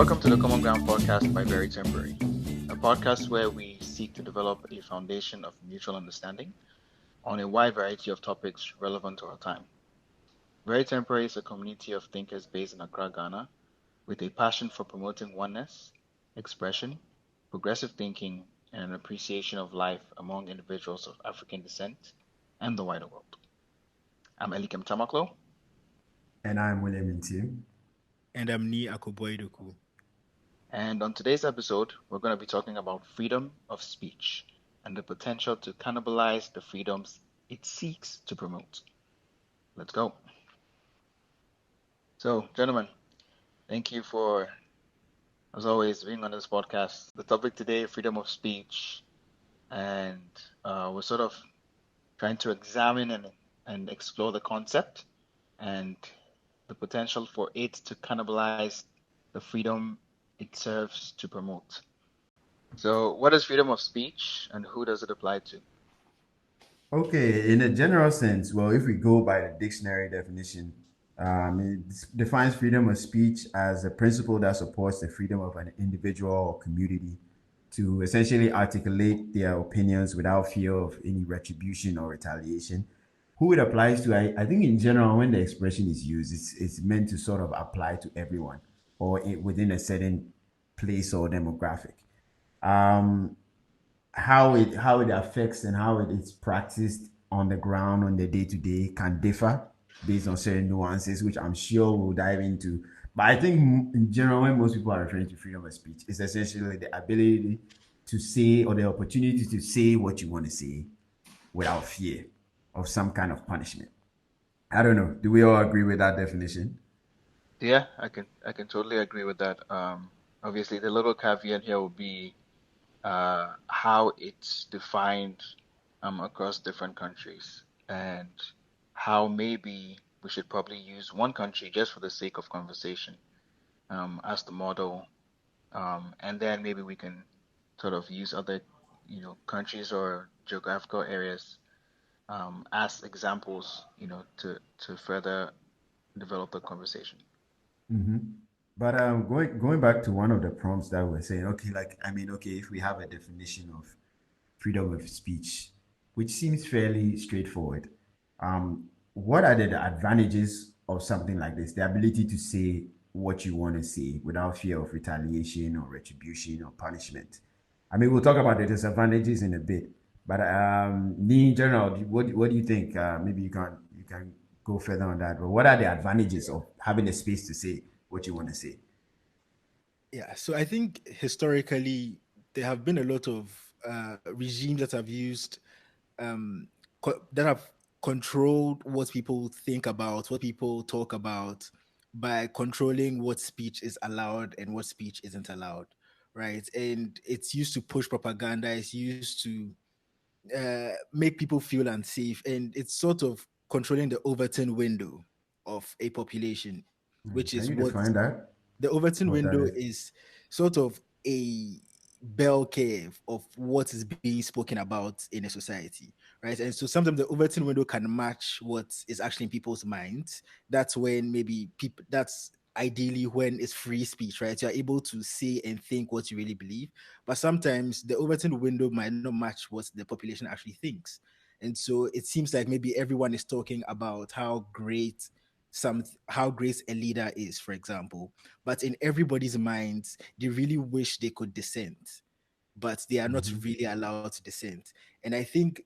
Welcome to the Common Ground podcast by Very Temporary, a podcast where we seek to develop a foundation of mutual understanding on a wide variety of topics relevant to our time. Very Temporary is a community of thinkers based in Accra, Ghana, with a passion for promoting oneness, expression, progressive thinking, and an appreciation of life among individuals of African descent and the wider world. I'm Elikem Tamaklo. And I'm William Tim. And I'm Ni Akoboidoku. And on today's episode, we're going to be talking about freedom of speech and the potential to cannibalize the freedoms it seeks to promote. Let's go. So, gentlemen, thank you for, as always, being on this podcast. The topic today, freedom of speech, and we're sort of trying to examine and explore the concept and the potential for it to cannibalize the freedom it serves to promote. So, what is freedom of speech and who does it apply to? Okay, in a general sense, well, if we go by the dictionary definition, it defines freedom of speech as a principle that supports the freedom of an individual or community to essentially articulate their opinions without fear of any retribution or retaliation. Who it applies to, I think in general, when the expression is used, it's meant to sort of apply to everyone or within a certain place or demographic. Um, how it affects and how it is practiced on the ground on the day to day can differ based on certain nuances, which I'm sure we'll dive into. But I think in general, when most people are referring to freedom of speech, it's essentially the ability to say or the opportunity to say what you want to say without fear of some kind of punishment. I don't know. Do we all agree with that definition? Yeah, I can totally agree with that. Obviously, the little caveat here would be how it's defined across different countries and how maybe we should probably use one country just for the sake of conversation as the model, and then maybe we can sort of use other, countries or geographical areas as examples, to further develop the conversation. Mm-hmm. But going back to one of the prompts that we're saying, okay, okay, if we have a definition of freedom of speech, which seems fairly straightforward. What are the advantages of something like this? The ability to say what you want to say without fear of retaliation or retribution or punishment. I mean, we'll talk about the disadvantages in a bit, but me in general, what do you think? Maybe you can go further on that. But what are the advantages of having a space to say what you want to say? Yeah, so I think historically there have been a lot of regimes that have used that have controlled what people think about, what people talk about, by controlling what speech is allowed and what speech isn't allowed, right? And it's used to push propaganda. It's used to make people feel unsafe, and it's sort of controlling the Overton window of a population, which Can is you what define that? the Overton What that window is? is. Sort of a bell curve of what is being spoken about in a society, right? And so sometimes the Overton window can match what is actually in people's minds. That's when maybe people, that's ideally when it's free speech, right? You're able to say and think what you really believe. But sometimes the Overton window might not match what the population actually thinks. And so it seems like maybe everyone is talking about how great a leader is, for example, but in everybody's minds, they really wish they could dissent, but they are not Mhm. really allowed to dissent. And I think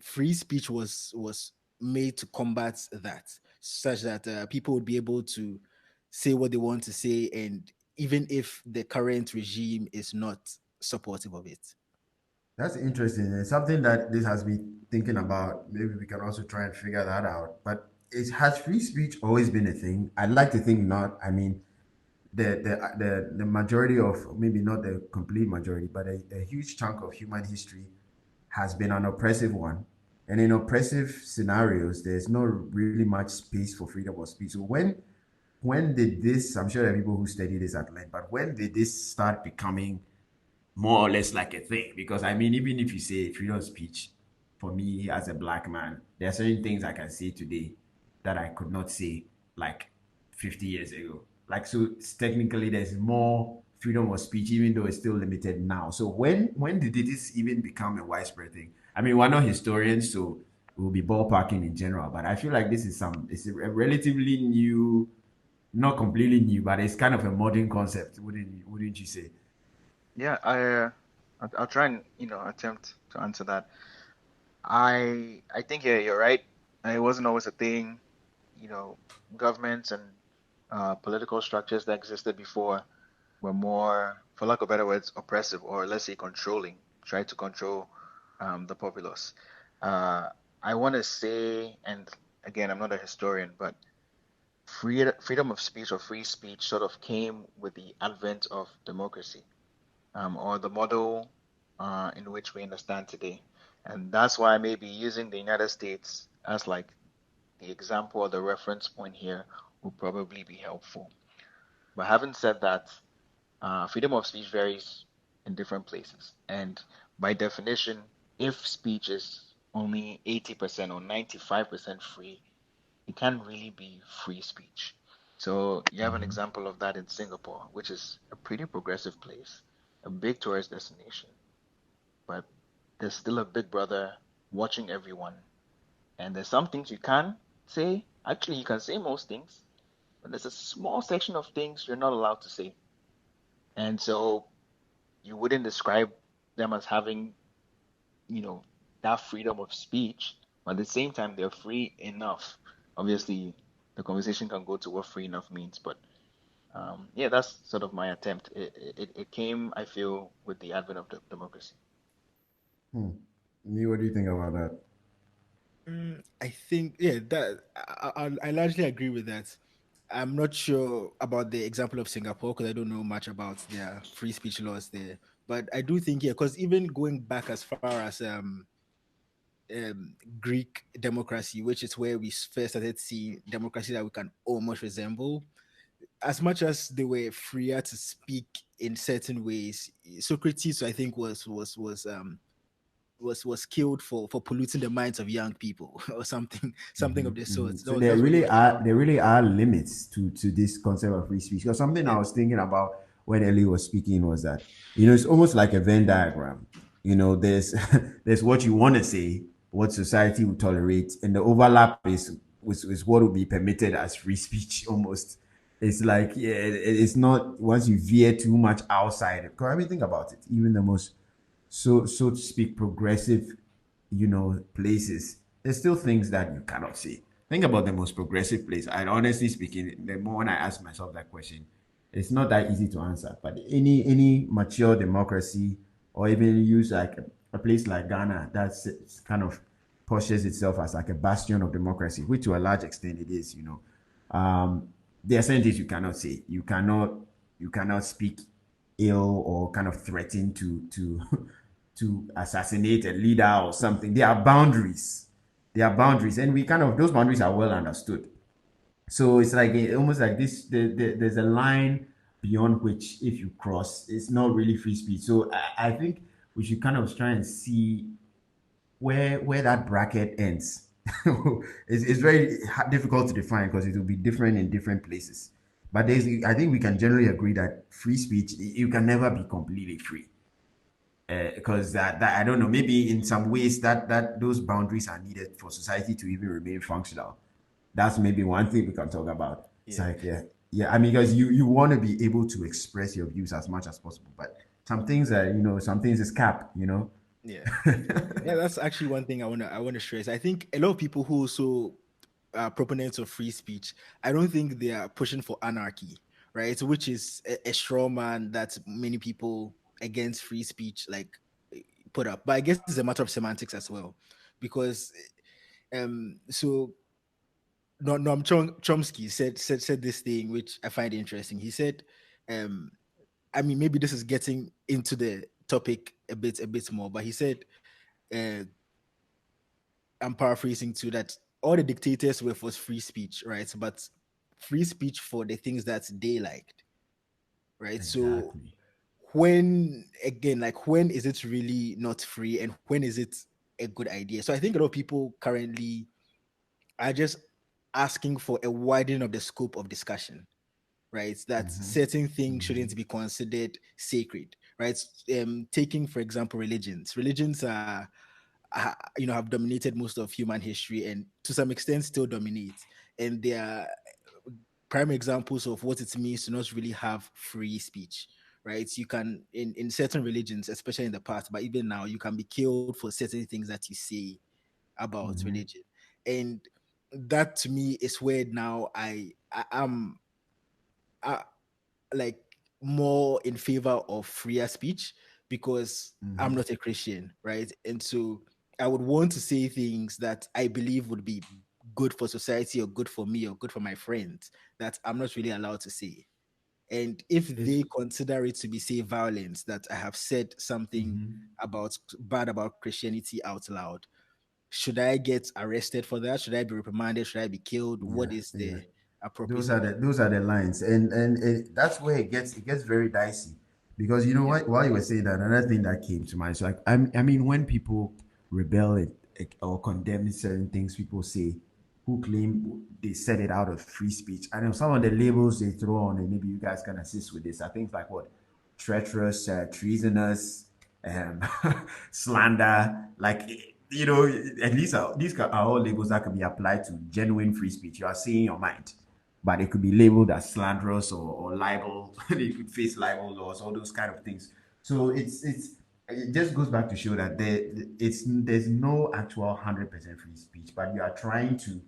free speech was made to combat that, such that people would be able to say what they want to say, and even if the current regime is not supportive of it. That's interesting. It's something that this has been thinking about. Maybe we can also try and figure that out. But has free speech always been a thing? I'd like to think not. I mean, the majority of, maybe not the complete majority, but a huge chunk of human history has been an oppressive one. And in oppressive scenarios, there's not really much space for freedom of speech. So when did this? I'm sure there are people who study this at length, but when did this start becoming more or less like a thing? Because I mean, even if you say freedom of speech, for me as a black man, there are certain things I can say today that I could not say like 50 years ago. like so technically there's more freedom of speech, even though it's still limited now. So when did this even become a widespread thing? I mean, we're not historians, so we'll be ballparking in general, but I feel like this is it's a relatively new, not completely new, but it's kind of a modern concept, wouldn't you say? Yeah, I'll try and attempt to answer that. I think yeah, you're right. It wasn't always a thing. Governments and political structures that existed before were more, for lack of better words, oppressive, or let's say controlling, try to control the populace. Uh, I want to say, and again, I'm not a historian, but freedom of speech or free speech sort of came with the advent of democracy, or the model in which we understand today. And that's why maybe using the United States as like the example or the reference point here would probably be helpful. But having said that, freedom of speech varies in different places. And by definition, if speech is only 80% or 95% free, it can't really be free speech. So you have an Mhm. example of that in Singapore, which is a pretty progressive place, a big tourist destination, but there's still a big brother watching everyone. And there's some things you can say. Actually, you can say most things, but there's a small section of things you're not allowed to say. And so you wouldn't describe them as having, you know, that freedom of speech, but at the same time, they're free enough. Obviously, the conversation can go to what free enough means, but yeah, that's sort of my attempt. It came, I feel, with the advent of democracy. Hmm. Me, what do you think about that? I think yeah, that I largely agree with that. I'm not sure about the example of Singapore because I don't know much about their free speech laws there. But I do think yeah, because even going back as far as Greek democracy, which is where we first started seeing democracy that we can almost resemble, as much as they were freer to speak in certain ways, Socrates, I think, was killed for polluting the minds of young people or something of the sort. So That's what he was killed there for. really are limits to this concept of free speech. Because something I Yeah, was thinking about when Ellie was speaking was that it's almost like a Venn diagram. There's there's what you want to say, what society would tolerate, and the overlap is what would be permitted as free speech almost. It's like yeah, it's not once you veer too much outside. Because I mean, think about it. Even the most so to speak progressive places, there's still things that you cannot say. Think about the most progressive place. And honestly speaking, the more when I ask myself that question, it's not that easy to answer. But any mature democracy, or even use like a place like Ghana, that's kind of pushes itself as like a bastion of democracy, which to a large extent it is. There are certain things you cannot say. You cannot speak ill or kind of threaten to to assassinate a leader or something. There are boundaries. There are boundaries, and we kind of those boundaries are well understood. So it's like almost like this. There's a line beyond which, if you cross, it's not really free speech. So I think we should kind of try and see where that bracket ends. It's very difficult to define because it will be different in different places. But I think we can generally agree that free speech, you can never be completely free because that I don't know, maybe in some ways that those boundaries are needed for society to even remain functional. That's maybe one thing we can talk about. It's yeah, like yeah. I mean, because you want to be able to express your views as much as possible, but some things are some things is cap. yeah, yeah. That's actually one thing I wanna stress. I think a lot of people who also are proponents of free speech, I don't think they are pushing for anarchy, right? Which is a straw man that many people against free speech put up. But I guess it's a matter of semantics as well, because so Noam Chomsky said this thing which I find interesting. He said, um, I mean, maybe this is getting into the topic a bit more, but he said, uh, I'm paraphrasing too, that all the dictators were for free speech, right? But free speech for the things that they liked, right? So Exactly. when again, like when is it really not free, and when is it a good idea? So I think a lot of people currently are just asking for a widening of the scope of discussion, right? That Mm-hmm. certain things Mm-hmm. shouldn't be considered sacred, right? Taking, for example, religions. Religions are, have dominated most of human history and to some extent still dominate. And they are prime examples of what it means to not really have free speech, right? You can, in certain religions, especially in the past, but even now, you can be killed for certain things that you say about Mm-hmm. religion. And that to me is where now I am, uh, like, more in favor of freer speech because I'm Mm-hmm. not a Christian, right? And so I would want to say things that I believe would be good for society or good for me or good for my friends that I'm not really allowed to say. And if It's they consider it to be, say, violence, that I have said something mm-hmm. about bad about Christianity out loud, should I get arrested for that? Should I be reprimanded? Should I be killed? What Yeah, is yeah. the appropriate measure? Those are the lines, and that's where it gets very dicey, because you know Yeah, what, while you were saying that, another thing that came to mind is like, I mean, when people rebel or condemn certain things people say, who claim they said it out of free speech. I know some of the labels they throw on, and maybe you guys can assist with this. I think like what, treacherous, treasonous, um, slander, like, you know, at least these are all labels that can be applied to genuine free speech. You are saying your mind, but it could be labeled as slanderous or libel. They could face libel laws, all those kind of things. So it just goes back to show that there's no actual 100% free speech, but you are trying to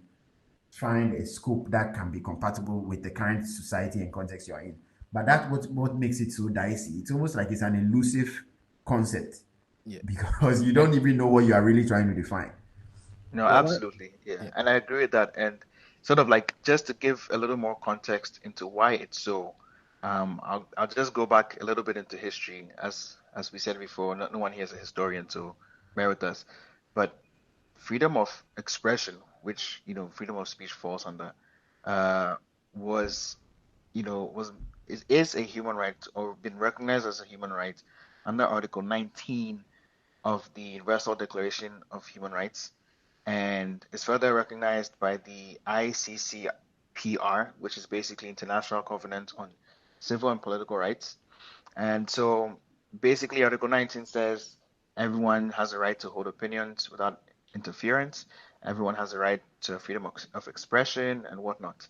find a scope that can be compatible with the current society and context you are in. But that's what makes it so dicey. It's almost like it's an elusive concept yeah. because you And don't even know what you are really trying to define. no, Well, absolutely. Yeah. yeah, And I agree with that. And sort of like just to give a little more context into why it's so, I'll just go back a little bit into history. As we said before, no one here is a historian, so bear with us. But freedom of expression, which, freedom of speech falls under, uh, was, was is a human right or been recognized as a human right under Article 19 of the Universal Declaration of Human Rights, and is further recognized by the ICCPR, which is basically International Covenant on Civil and Political Rights. And so basically, Article 19 says everyone has a right to hold opinions without interference. Everyone has a right to freedom of expression and whatnot.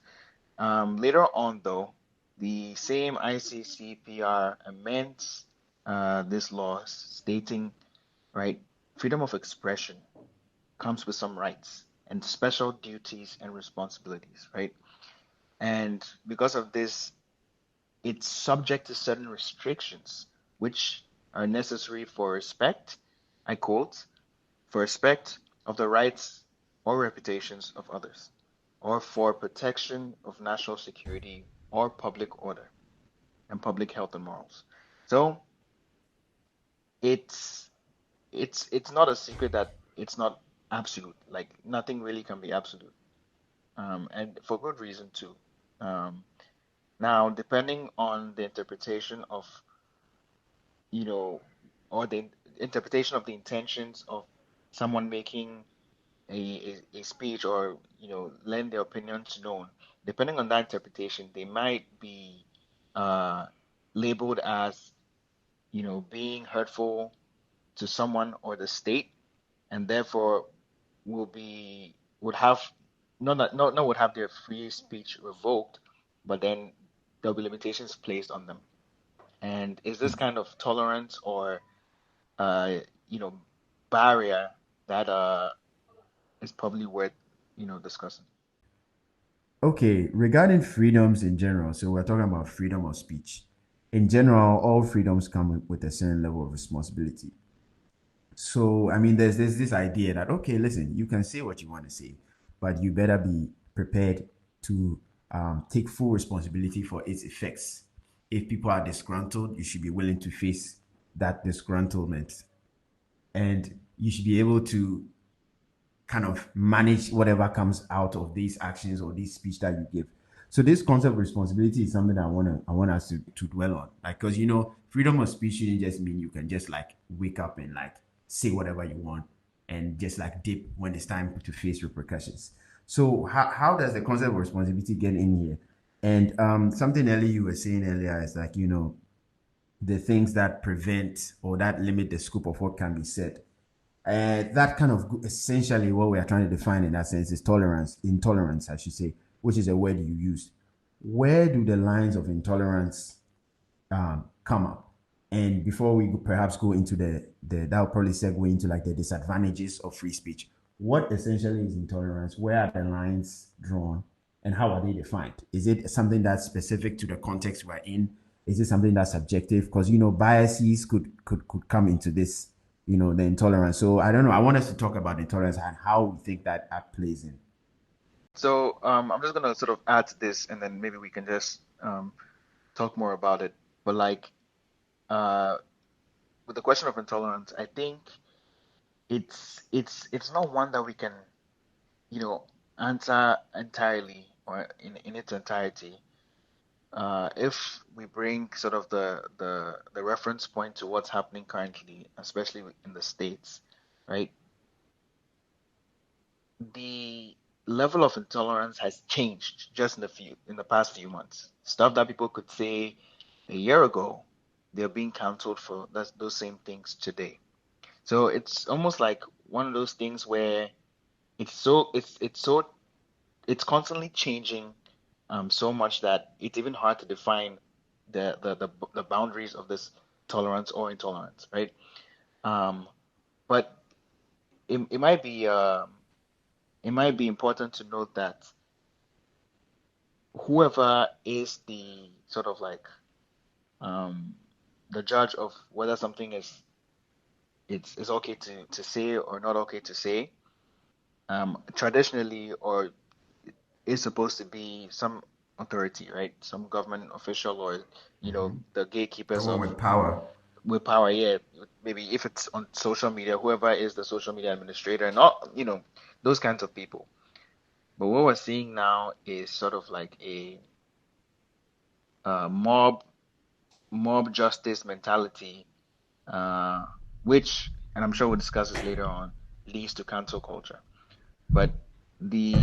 Later on, though, the same ICCPR amends this law, stating, right, freedom of expression comes with some rights and special duties and responsibilities, right? And because of this, it's subject to certain restrictions, which are necessary for respect, I quote, for respect of the rights or reputations of others, or for protection of national security or public order and public health and morals. So it's it's not a secret that it's not absolute. Like nothing really can be absolute, and for good reason too. Um, Now, depending on the interpretation of, you know, or the interpretation of the intentions of someone making a speech or, letting their opinions known, depending on that interpretation, they might be uh, labeled as, being hurtful to someone or the state, and therefore would have not would have their free speech revoked, but then there'll be limitations placed on them. And is this kind of tolerance or uh, you know, barrier that is probably worth, discussing. Okay, regarding freedoms in general, so we're talking about freedom of speech. In general, all freedoms come with a certain level of responsibility. So, I mean, there's this idea that, okay, listen, you can say what you want to say, but you better be prepared to take full responsibility for its effects. If people are disgruntled, you should be willing to face that disgruntlement, and you should be able to kind of manage whatever comes out of these actions or this speech that you give. So this concept of responsibility is something that I want us to dwell on. Like, because you know, freedom of speech shouldn't just mean you can just like wake up and like say whatever you want and just like dip when it's time to face repercussions. So how does the concept of responsibility get in here? And something Ellie you were saying earlier is like, the things that prevent or that limit the scope of what can be said. That kind of essentially what we are trying to define in that sense is intolerance, I should say, which is a word you used. Where do the lines of intolerance come up? And before we perhaps go into that will probably segue into like the disadvantages of free speech. What essentially is intolerance? Where are the lines drawn? And how are they defined? Is it something that's specific to the context we're in? Is it something that's subjective? Because biases could come into this, the intolerance. So I don't know. I want us to talk about intolerance and how we think that plays in. So I'm just gonna sort of add to this, and then maybe we can just talk more about it. But like uh, with the question of intolerance, I think it's not one that we can, you know, answer entirely or in its entirety. If we bring sort of the reference point to what's happening currently, especially in the States, right? The level of intolerance has changed just in the past few months. Stuff that people could say a year ago, they're being canceled for those same things today. So it's almost like one of those things where it's constantly changing so much that it's even hard to define the boundaries of this tolerance or intolerance, right? Um, but it might be important to note that whoever is the sort of like um, the judge of whether something is okay to say or not okay to say, traditionally or is supposed to be some authority, right? Some government official or the gatekeepers Someone of with power. with power. Yeah, maybe if it's on social media, whoever is the social media administrator, and all those kinds of people. But what we're seeing now is sort of like a mob justice mentality, uh, which, and I'm sure we'll discuss this later on, leads to cancel culture. But the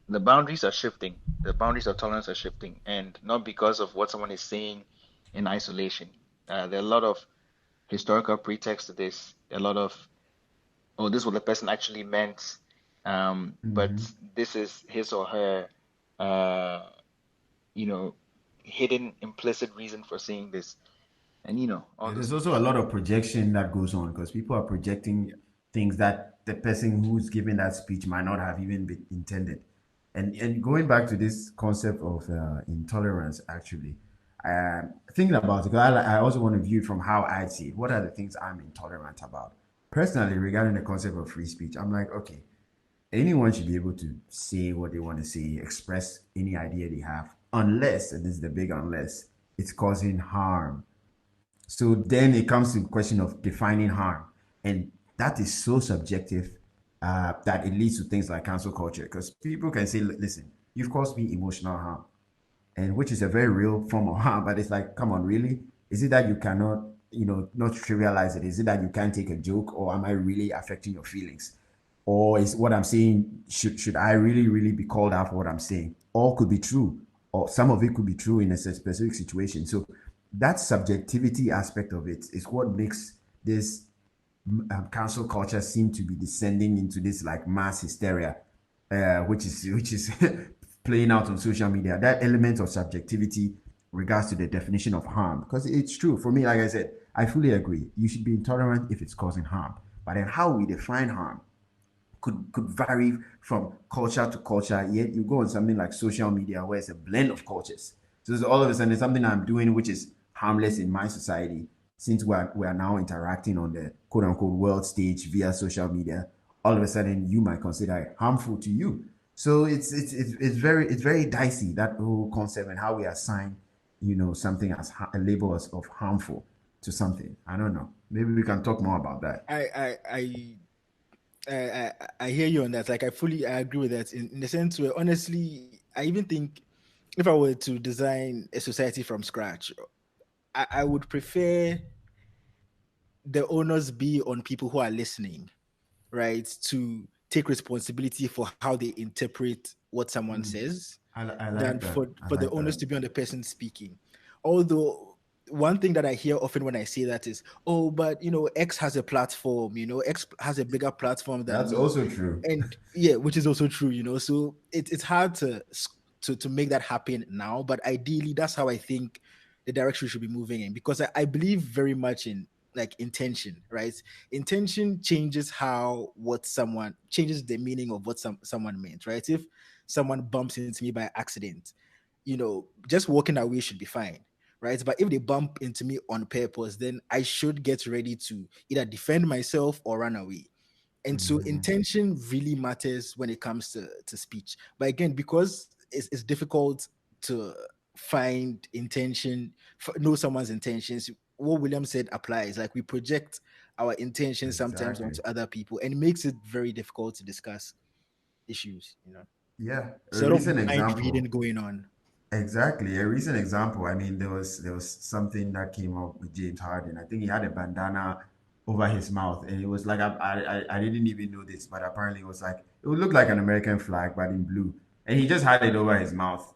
the boundaries are shifting. The boundaries of tolerance are shifting, and not because of what someone is saying in isolation. There are a lot of historical pretext to this. A lot of, oh, this is what the person actually meant, but Mm-hmm. this is his or her, uh, you know, hidden implicit reason for saying this, and all Yeah, those there's things. also a lot of projection that goes on because people are projecting things that the person who's giving that speech might not have even been intended. And going back to this concept of intolerance, actually, thinking about it, 'cause I also want to view it from how I see it. What are the things I'm intolerant about? Personally, regarding the concept of free speech, I'm like, okay, anyone should be able to say what they want to say, express any idea they have, unless, and this is the big unless, it's causing harm. So then it comes to the question of defining harm. And that is so subjective that it leads to things like cancel culture. Because people can say, listen, you've caused me emotional harm, and which is a very real form of harm. But it's like, come on, really? Is it that you cannot, not trivialize it? Is it that you can't take a joke, or am I really affecting your feelings? Or is what I'm saying, should I really, really be called out for what I'm saying? All could be true, or some of it could be true in a specific situation. So that subjectivity aspect of it is what makes this cancel culture seem to be descending into this like mass hysteria, which is playing out on social media. That element of subjectivity regards to the definition of harm, because it's true for me. Like I said, I fully agree. You should be intolerant if it's causing harm, but then how we define harm could vary from culture to culture. Yet you go on something like social media where it's a blend of cultures. So it's all of a sudden something I'm doing which is harmless in my society, since we are now interacting on the quote unquote world stage via social media. All of a sudden you might consider it harmful to you. So it's very dicey, that whole concept, and how we assign something as a label of harmful to something. I don't know. Maybe we can talk more about that. I hear you on that. Like I agree with that in the sense where honestly, I even think if I were to design a society from scratch, I would prefer the onus be on people who are listening, right? To take responsibility for how they interpret what someone says. I than like that. I for the like onus that. to be on the person speaking. Although one thing that I hear often when I say that is, oh, but X has a platform, X has a bigger platform than That's me. also true. And yeah, which is also true, so it's hard to make that happen now, but ideally that's how I think the direction we should be moving in, because I believe very much in like intention, right? Intention changes how what someone changes the meaning of what someone meant, right? If someone bumps into me by accident, just walking away should be fine, right? But if they bump into me on purpose, then I should get ready to either defend myself or run away. And so Mhm. intention really matters when it comes to speech. But again, because it's difficult to find intention, know someone's intentions, what William said applies. Like we project our intentions sometimes Exactly. onto other people, and it makes it very difficult to discuss issues. Yeah. A So a lot of recent mind reading example. going on. Exactly. A recent example. I mean, there was something that came up with James Harden. I think he had a bandana over his mouth, and it was like I didn't even know this, but apparently it was like it would look like an American flag, but in blue, and he just had it over his mouth,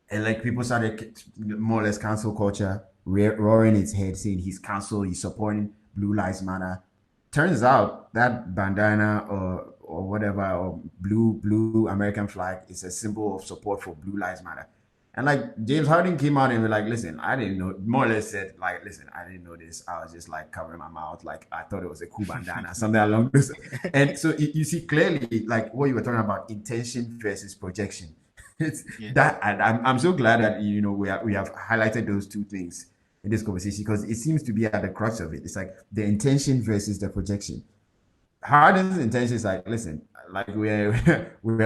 and like people started more or less cancel culture, roaring its head, saying he's cancel, he's supporting Blue Lives Matter. Turns out that bandana or whatever or blue American flag is a symbol of support for Blue Lives Matter. And like James Harden came out and was like, listen, I didn't know, more or less said, like, listen, I didn't know this. I was just like covering my mouth. Like I thought it was a cool bandana, something along this. And so you see clearly like what you were talking about, intention versus projection. It's Yeah. that and I'm so glad that we have highlighted those two things in this conversation because it seems to be at the crux of it. It's like the intention versus the projection. Harden's intention is like, listen, like we're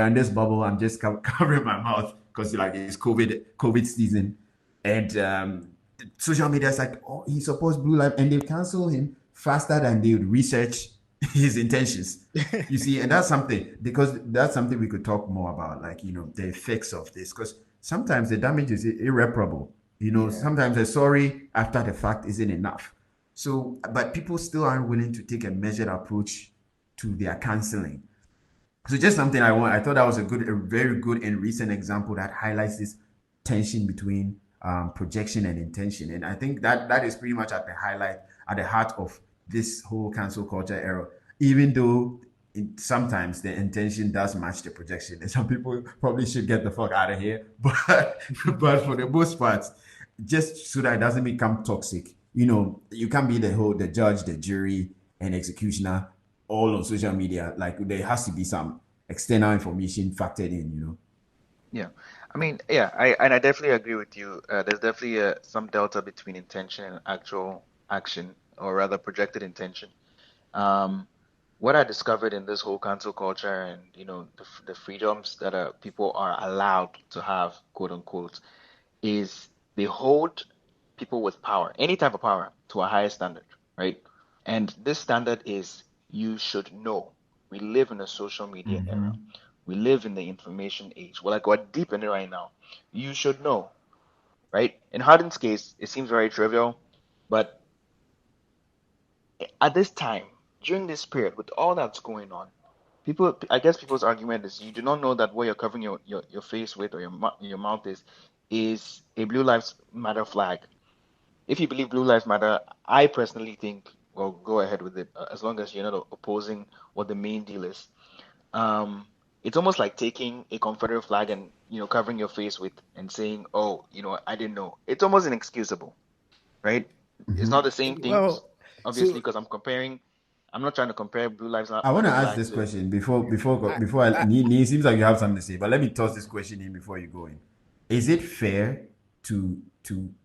in this bubble. I'm just covering my mouth because like it's COVID season, and social media is like, oh, he supports Blue Life, and they cancel him faster than they would research his intentions. You see, and that's something because that's something we could talk more about, like the effects of this, because sometimes the damage is irreparable. Yeah. Sometimes a sorry after the fact isn't enough. So, but people still aren't willing to take a measured approach to their canceling. So just something I thought that was a very good and recent example that highlights this tension between projection and intention. And I think that is pretty much at the heart of this whole cancel culture era. Even though sometimes the intention does match the projection, and some people probably should get the fuck out of here. But for the most part, just so that it doesn't become toxic. You can't be the judge, the jury, and executioner all on social media. Like there has to be some external information factored in. Yeah. I mean, yeah, I definitely agree with you. There's definitely some delta between intention and actual action, or rather projected intention. Um, what I discovered in this whole cancel culture and the freedoms that people are allowed to have, quote unquote, is they hold people with power, any type of power, to a higher standard, right? And this standard is you should know. We live in a social media era. Mm-hmm. We live in the information age. We're like we're deep in it right now. You should know, right? In Harden's case, it seems very trivial, but at this time, during this period, with all that's going on, I guess people's argument is you do not know that what you're covering your face with or your mouth is a Blue Lives Matter flag. If you believe Blue Lives Matter, I personally think, well, go ahead with it, as long as you're not opposing what the main deal is. Um, it's almost like taking a Confederate flag and covering your face with and saying, "Oh, I didn't know." It's almost inexcusable, right? It's not Mm-hmm. the same things, Well, obviously, so because I'm comparing. I'm not trying to compare Blue Lives I want to Matter ask flag this to. question before Yeah. before I, before I I Ni, it seems like you have something to say, but let me toss this question in before you go in. Is it fair to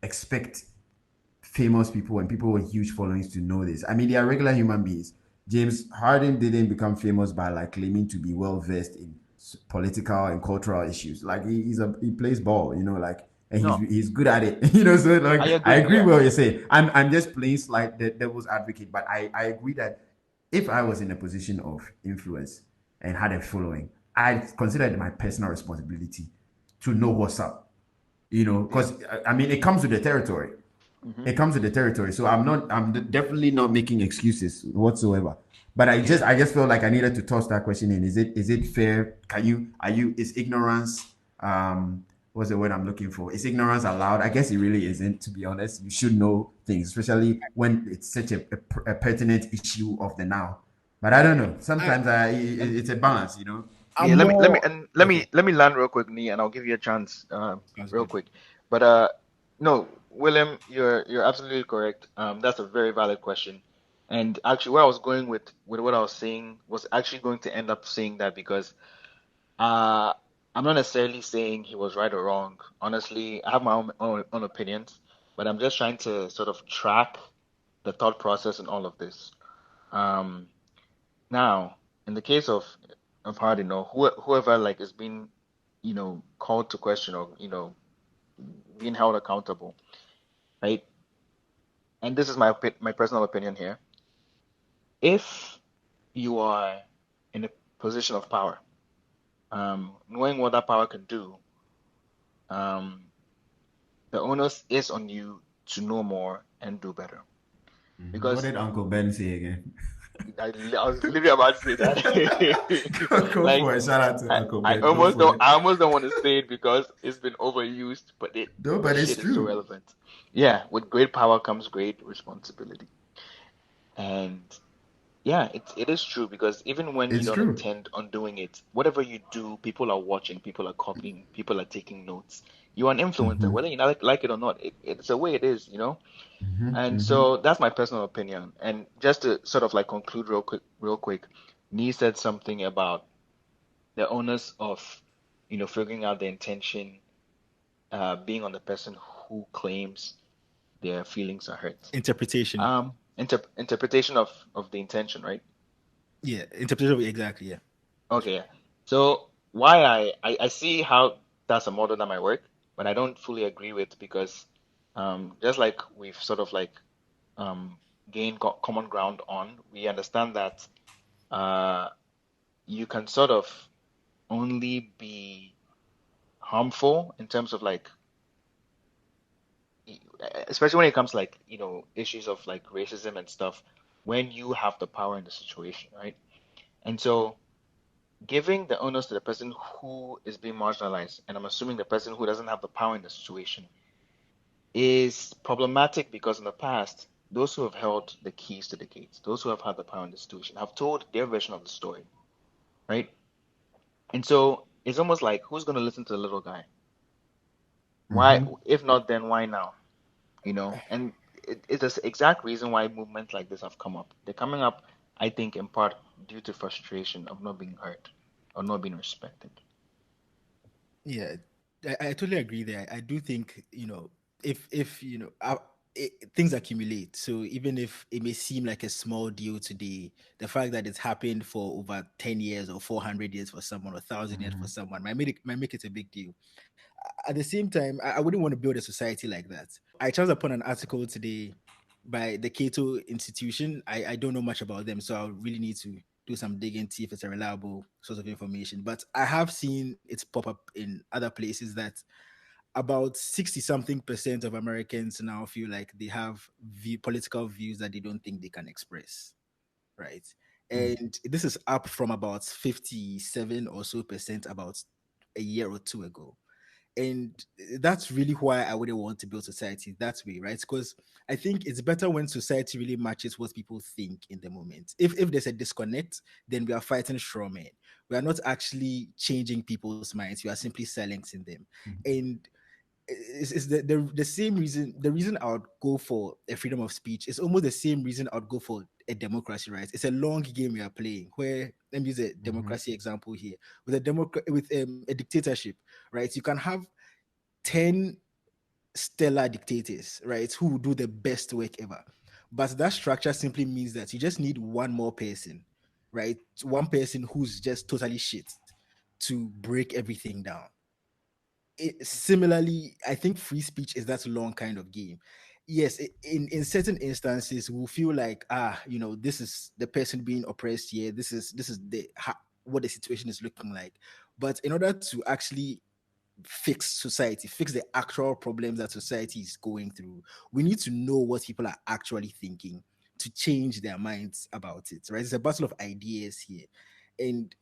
expect famous people and people with huge followings to know this? I mean, they are regular human beings. James Harden didn't become famous by like claiming to be well versed in political and cultural issues. Like he plays ball, like and No, he's good at it. So I like I agree. agree Yeah. with what you're saying. I'm just playing slight the devil's advocate, but I agree that if I was in a position of influence and had a following, I consider it my personal responsibility to know what's up. Yeah. Because I mean, it comes with the territory. Hmm. It comes with the territory. So I'm definitely not making excuses whatsoever. But Yeah. I just felt like I needed to toss that question in. Is it fair? Is ignorance what's the word I'm looking for? Is ignorance allowed? I guess it really isn't, to be honest. You should know things, especially when it's such a pertinent issue of the now. But I don't know. I, Sometimes And it's a balance, you know. yeah, I'm more okay. let me land real quick, Nee, and I'll give you a chance, Sounds real good. quick. But no, William, you're absolutely correct. That's a very valid question. And actually, where I was going with what I was saying was actually going to end up saying that because uh, I'm not necessarily saying he was right or wrong. Honestly, I have my own opinions, but I'm just trying to sort of track the thought process in all of this. Um, Now, in the case of Harden, or whoever like is being, called to question or being held accountable, right? And this is my personal opinion here. If you are in a position of power, knowing what that power can do, um, the onus is on you to know more and do better. Mhm. What Because did Uncle Ben say again? I was literally about to say that. Go Like for it. Shout out to I, Uncle I Ben. Go almost for don't it. I almost don't want to say it because it's been overused, but No, the but it's shit is so true. relevant. Yeah, with great power comes great responsibility. And yeah, it is true because even when you It's don't true. intend on doing it, whatever you do, people are watching, people are copying, people are taking notes. You are an influencer, Mm-hmm. whether you like it or not. It's the way it is, you know? Mm-hmm. And Mm-hmm. so that's my personal opinion. And just to sort of like conclude real quick, Nee said something about the onus of, figuring out the intention, being on the person who claims their feelings are hurt. Interpretation. Interpretation of the intention, right? Yeah, interpretation. Exactly. Yeah. Okay, yeah. So why I see how that's a model that might work, but I don't fully agree with because just like we've sort of like um, gained common ground on, we understand that uh, you can sort of only be harmful in terms of like especially when it comes to like issues of like racism and stuff when you have the power in the situation, right? And so giving the onus to the person who is being marginalized, and I'm assuming the person who doesn't have the power in the situation, is problematic because in the past those who have held the keys to the gates, those who have had the power in the situation, have told their version of the story, right? And so it's almost like who's going to listen to the little guy? Why, Mm-hmm. if not then why now? And it's the exact reason why movements like this have come up. They're coming up, I think, in part due to frustration of not being heard or not being respected. Yeah, I totally agree there. I do think if things accumulate. So even if it may seem like a small deal today, the fact that it's happened for over 10 years or 400 years for someone or 1,000 years for someone might make it a big deal. At the same time, I wouldn't want to build a society like that. I chanced upon an article today by the Cato Institution. I don't know much about them, so I really need to do some digging, see if it's a reliable source of information. But I have seen it pop up in other places that about 60 something percent of Americans now feel like they have political views that they don't think they can express, right? And this is up from about 57 or so percent about a year or two ago. And that's really why I wouldn't want to build society that way, right? Because I think it's better when society really matches what people think in the moment. If there's a disconnect, then we are fighting straw men. We are not actually changing people's minds. We are simply silencing them. And it's the same reason. The reason I would go for a freedom of speech is almost the same reason I would go for a democracy, right? It's a long game we are playing. Where let me use a Mm-hmm. democracy example here. With a dictatorship, right? You can have 10 stellar dictators, right, who will do the best work ever. But that structure simply means that you just need one more person, right? One person who's just totally shit to break everything down. Similarly, I think free speech is that long kind of game. Yes, in certain instances, we'll feel like this is the person being oppressed here. This is what the situation is looking like. But in order to actually fix society, fix the actual problems that society is going through, we need to know what people are actually thinking to change their minds about it. Right? It's a battle of ideas here, and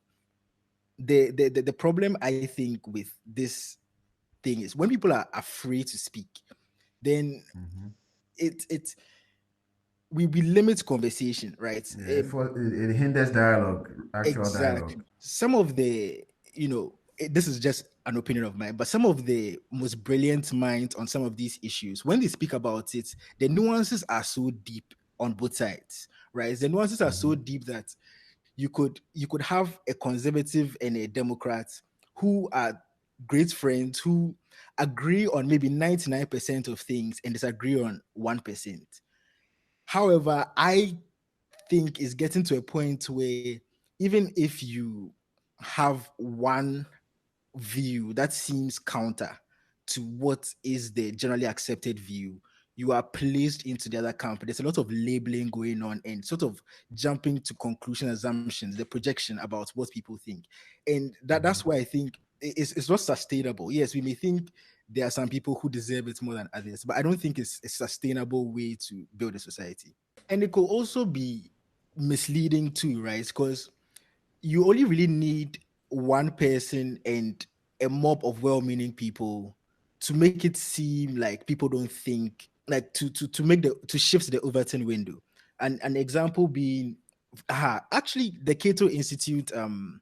the problem I think with this thing is when people are afraid to speak, then Mm-hmm. it we limit conversation, right? Yeah, it hinders dialogue, actual dialogue. Exactly. Some of the, this is just an opinion of mine, but some of the most brilliant minds on some of these issues, when they speak about it, the nuances are so deep on both sides, right? The nuances are so Mm-hmm. deep that you could have a conservative and a Democrat who are great friends who agree on maybe 99% of things and disagree on 1%. However, I think it's getting to a point where even if you have one view that seems counter to what is the generally accepted view, you are placed into the other camp. There's a lot of labeling going on and sort of jumping to conclusion assumptions, the projection about what people think. And that's Mm-hmm. why I think it's not sustainable. Yes, we may think there are some people who deserve it more than others, but I don't think it's a sustainable way to build a society. And it could also be misleading too, right? Because you only really need one person and a mob of well-meaning people to make it seem like people don't think, like to make the to shift the Overton window. And an example being, actually the Cato Institute um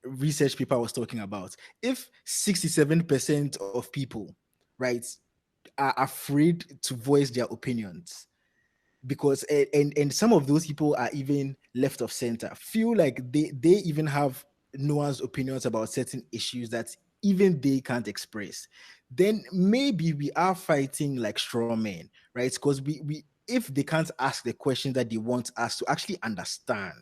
research paper I was talking about. If 67% of people, right, are afraid to voice their opinions, because and some of those people are even left of center, feel like they even have nuanced opinions about certain issues that even they can't express, then maybe we are fighting like straw men, right? Because we if they can't ask the question that they want us to actually understand,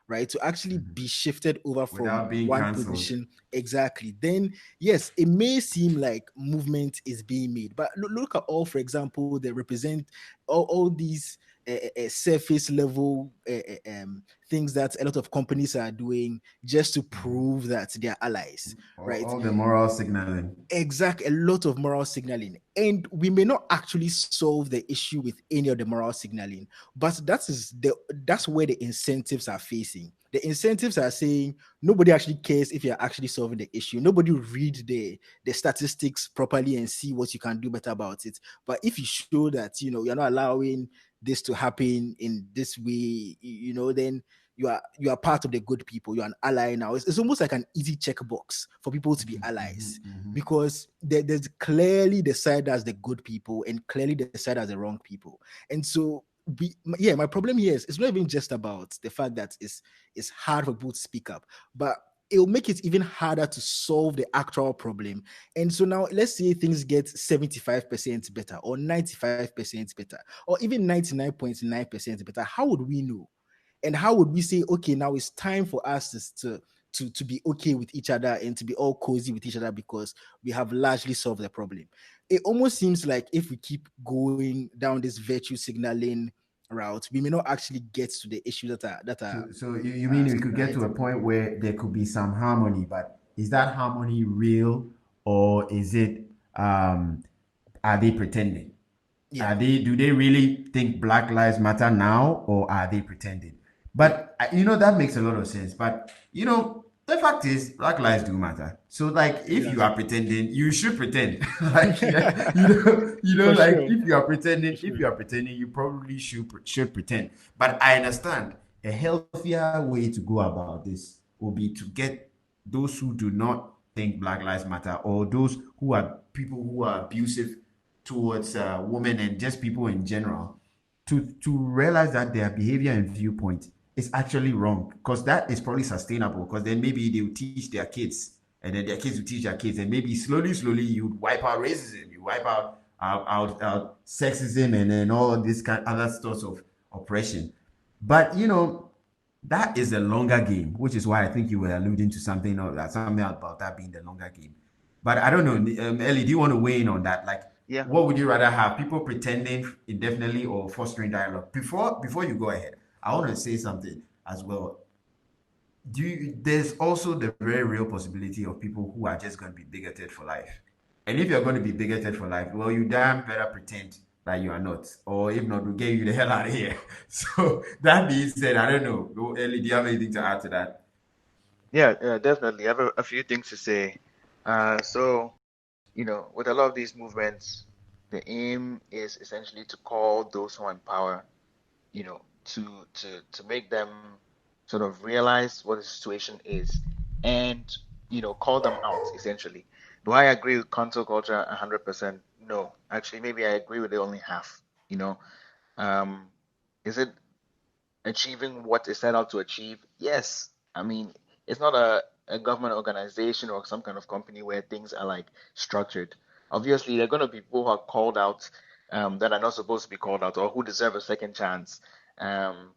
right, to actually Mm-hmm. be shifted over from Without being one cancelled. position, exactly, then yes, it may seem like movement is being made. But look at all, for example, they represent all these surface level things that a lot of companies are doing just to Mm-hmm. prove that they're allies, right? All the moral signaling. Exact, a lot of moral signaling, and we may not actually solve the issue with any of the moral signaling, but that's where the incentives are facing. The incentives are saying nobody actually cares if you're actually solving the issue. Nobody read the statistics properly and see what you can do better about it. But if you show that you're not allowing this to happen in this way, then you are part of the good people. You're an ally now. It's almost like an easy checkbox for people to be Mm-hmm. allies, Mm-hmm. because there's clearly the side as the good people and clearly the side as the wrong people. And so yeah, my problem here is it's not even just about the fact that it's hard for people to speak up, but it'll make it even harder to solve the actual problem. And so now let's say things get 75% better or 95% better or even 99.9% better. How would we know? And how would we say, okay, now it's time for us to be okay with each other and to be all cozy with each other because we have largely solved the problem? It almost seems like if we keep going down this virtue signaling route, we may not actually get to the issues So you mean we could get to a hitting point people. where there could be some harmony, but is that harmony real, or is it are they pretending? Yeah, Do they really think Black Lives Matter now, or are they pretending? yeah. But that makes a lot of sense. But the fact is Black lives do matter. So like if you are Exactly. pretending, you should pretend. Like yeah, For like sure. For if sure. you are pretending, you probably should pretend. But I understand a healthier way to go about this will be to get those who do not think Black Lives Matter, or those who are people who are abusive towards women and just people in general, to realize that their behavior and viewpoint is actually wrong, because that is probably sustainable, because then maybe they will teach their kids, and then their kids will teach their kids, and maybe slowly you wipe out racism, you wipe out sexism, and then all this kind other sorts of oppression. But that is a longer game, which is why I think you were alluding to something, or that something about that being the longer game. But I don't know, Ellie, do you want to weigh in on that? Like, Yeah. what would you rather have, people pretending indefinitely or fostering dialogue? Before you go ahead, I want to say something as well. There's also the very real possibility of people who are just going to be bigoted for life. And if you're going to be bigoted for life, well, you damn better pretend that you are not. Or if not, we'll get you the hell out of here. So that being said, I don't know. Ellie, do you have anything to add to that? Yeah, definitely. I have a few things to say. So, with a lot of these movements, the aim is essentially to call those who are in power, to make them sort of realize what the situation is and, call them out, essentially. Do I agree with cancel culture 100%? No. Actually, maybe I agree with it only half, you know. Um, is it achieving what it set out to achieve? Yes. I mean, it's not a government organization or some kind of company where things are like structured. Obviously, there are going to be people who are called out that are not supposed to be called out or who deserve a second chance. Um,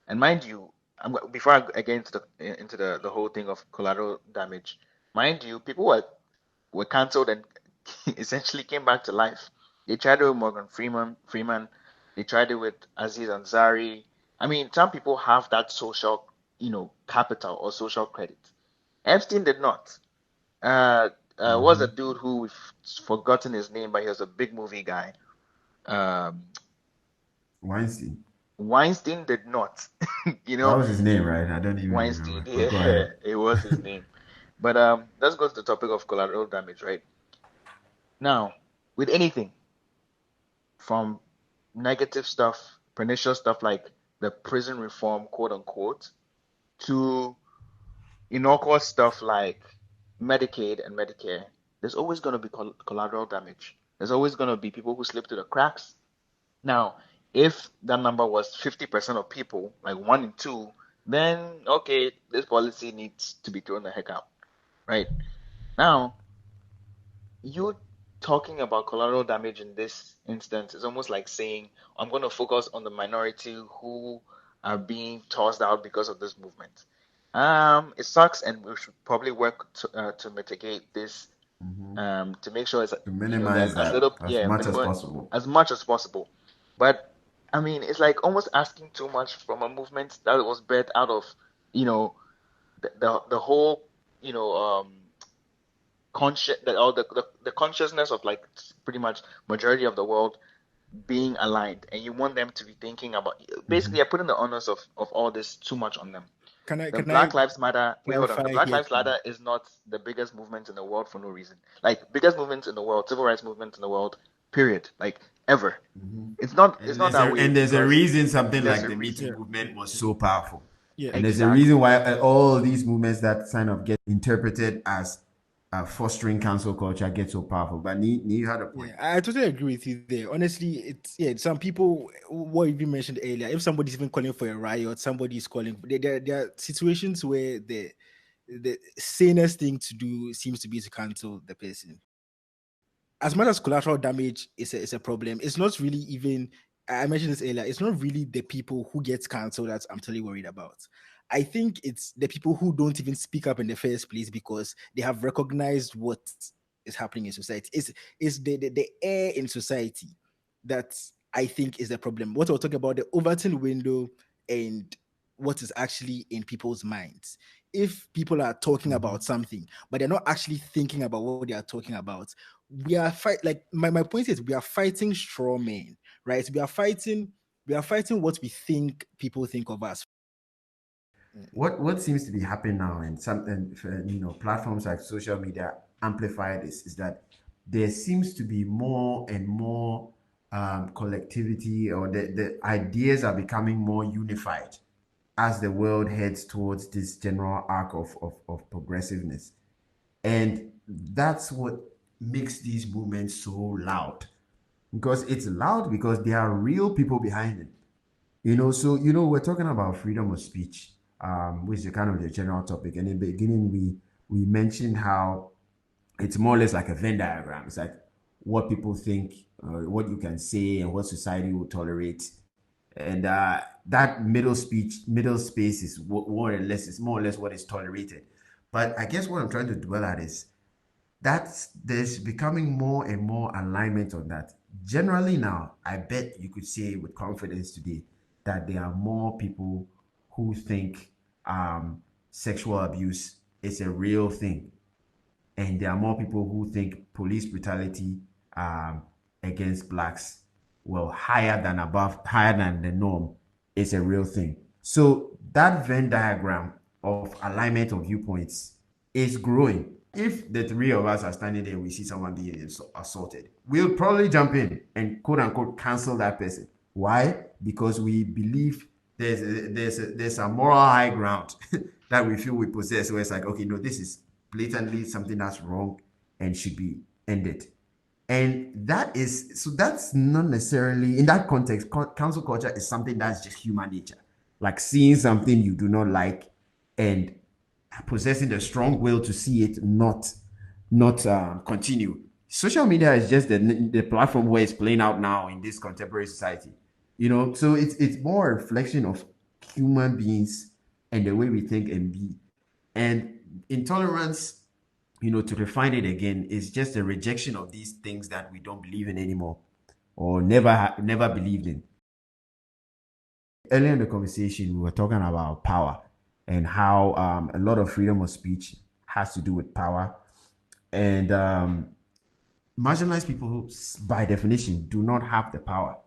and mind you, before I get into the whole thing of collateral damage, mind you, people were cancelled and essentially came back to life. They tried it with Morgan Freeman. They tried it with Aziz Ansari. I mean, some people have that social, capital or social credit. Epstein did not. Uh, was a Mm-hmm. dude who we've forgotten his name, but he was a big movie guy. Um, Weinstein. Weinstein did not. You That know, was his name, right? I don't even Weinstein, remember. But go yeah, ahead. it was his name. But let's go to the topic of collateral damage, right? Now, with anything from negative stuff, pernicious stuff like the prison reform, quote unquote, to innocuous stuff like Medicaid and Medicare, there's always going to be collateral damage. There's always going to be people who slip through the cracks. Now, if that number was 50% of people, like one in two, then okay, this policy needs to be thrown the heck out, right? Now, you talking about collateral damage in this instance is almost like saying, I'm going to focus on the minority who are being tossed out because of this movement. It sucks, and we should probably work to mitigate this, Mm-hmm. to make sure it's, To there's minimize as that little, as yeah, much as minimum possible. as much as possible. But I mean, it's like almost asking too much from a movement that was birthed out of, you know, the whole, you know, conscious or the consciousness of like pretty much majority of the world being aligned, and you want them to be thinking about, basically Mm-hmm. you're putting the onus of all this too much on them. Can I The can I Black Lives Matter, wait, hold on. The clarify Black here Lives too? Matter is not the biggest movement in the world for no reason. Like biggest movement in the world, civil rights movement in the world, period. Like ever. Mm-hmm. It's not that way And there's a because reason something there's like a the Me Too Yeah, reason. movement was so powerful. yeah. And there's a Exactly. reason why all these movements that kind of get interpreted as fostering cancel culture get so powerful. But you had a point. Yeah, I totally agree with you there. Honestly, it's yeah. Some people, what you mentioned earlier, if somebody's even calling for a riot, somebody is calling. There are situations where the sanest thing to do seems to be to cancel the person. As much as collateral damage is a problem, it's not really even. I mentioned this earlier. It's not really the people who get cancelled that I'm totally worried about. I think it's the people who don't even speak up in the first place because they have recognized what is happening in society. It's the air in society that I think is the problem. What we're talking about, the Overton window and what is actually in people's minds. If people are talking Mm-hmm. about something, but they're not actually thinking about what they are talking about, we are fight like my point is we are fighting straw men, right? We are fighting what we think people think of us. Mm. What seems to be happening now, and some platforms like social media amplify this, is that there seems to be more and more collectivity, or the ideas are becoming more unified as the world heads towards this general arc of progressiveness. And that's what makes these movements so loud. Because it's loud because there are real people behind it. So we're talking about freedom of speech, which is kind of the general topic. And in the beginning, we mentioned how it's more or less like a Venn diagram. It's like what people think, what you can say, and what society will tolerate. And that middle space is more or less what is tolerated. But I guess what I'm trying to dwell at is that's there's becoming more and more alignment on that. Generally now, I bet you could say with confidence today that there are more people who think sexual abuse is a real thing, and there are more people who think police brutality um, against blacks, well, higher than the norm, is a real thing. So that Venn diagram of alignment of viewpoints is growing. if the three of us are standing there, we see someone being assaulted, we'll probably jump in and quote unquote cancel that person. Why? Because we believe there's a moral high ground that we feel we possess, where it's like, okay, no, this is blatantly something that's wrong and should be ended. And that is so that's not necessarily in that context. Cancel culture is something that's just human nature, like seeing something you do not like and possessing the strong will to see it not continue. Social media is just the platform where it's playing out now in this contemporary society. So it's more a reflection of human beings and the way we think and be. And intolerance, to refine it again, is just a rejection of these things that we don't believe in anymore or never believed in. Earlier in the conversation, we were talking about power and how a lot of freedom of speech has to do with power. And marginalized people, by definition, do not have the power.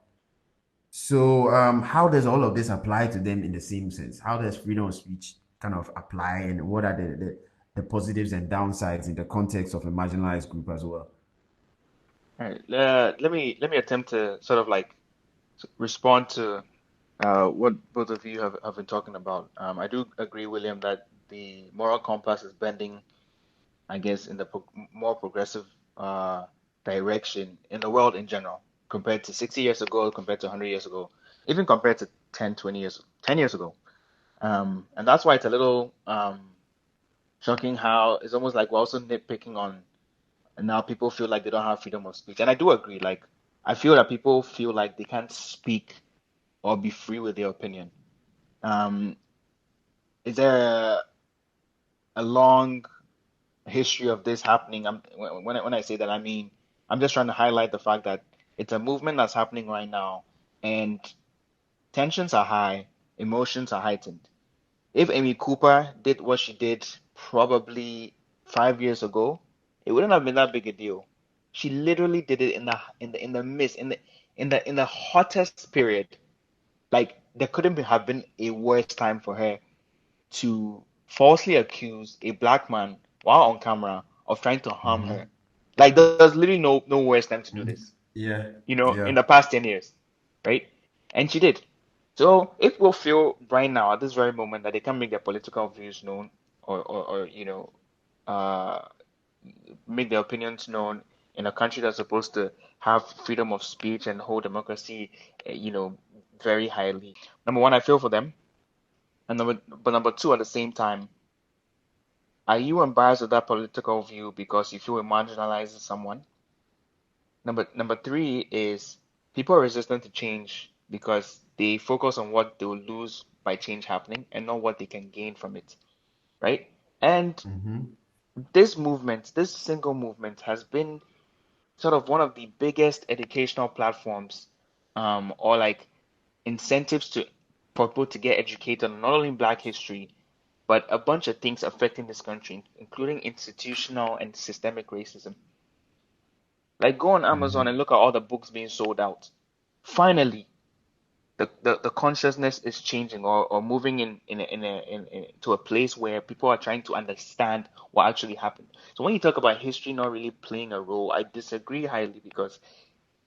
So, how does all of this apply to them in the same sense? How does freedom of speech kind of apply, and what are the positives and downsides in the context of a marginalized group as well? All right. Let me attempt to sort of like respond to what both of you have been talking about. I do agree, William, that the moral compass is bending, I guess, in the more progressive uh, direction in the world in general, compared to 60 years ago, compared to 100 years ago, even compared to 10, 20 years, 10 years ago. And that's why it's a little shocking how it's almost like we're also nitpicking on, and now people feel like they don't have freedom of speech. And I do agree, like, I feel that people feel like they can't speak or be free with their opinion. Um, is there a long history of this happening? When I say that, I mean I'm just trying to highlight the fact that it's a movement that's happening right now, and tensions are high, emotions are heightened. If Amy Cooper did what she did probably 5 years ago, it wouldn't have been that big a deal. She literally did it in the midst in the hottest period. Like there couldn't have been a worse time for her to falsely accuse a black man while on camera of trying to harm her. Mm-hmm. Like there's literally no worse time to do this, Yeah, in yeah. the past 10 years, right? And she did. So if we'll feel right now at this very moment that they can make their political views known, or uh, make their opinions known in a country that's supposed to have freedom of speech and hold democracy, very highly. Number one, I feel for them, and number two, at the same time, are you embarrassed with that political view because you feel it marginalizes someone? Number three is people are resistant to change because they focus on what they'll lose by change happening and not what they can gain from it, right? And Mm-hmm. this movement, this single movement, has been sort of one of the biggest educational platforms, or like incentives to for people to get educated on not only Black history, but a bunch of things affecting this country, including institutional and systemic racism. Like go on Amazon and Mm-hmm. look at all the books being sold out. Finally, the consciousness is changing, or moving to a place where people are trying to understand what actually happened. So when you talk about history not really playing a role, I disagree highly because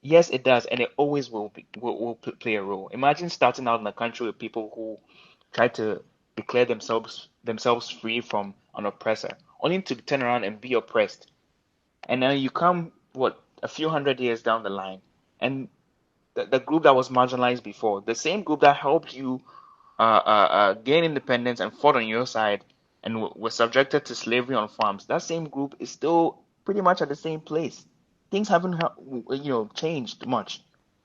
yes, it does, and it always will play a role. Imagine starting out in a country with people who try to declare themselves free from an oppressor, only to turn around and be oppressed. And then you come, what, a few hundred years down the line, and the group that was marginalized before, the same group that helped you gain independence and fought on your side and were subjected to slavery on farms, that same group is still pretty much at the same place. Things haven't, changed much,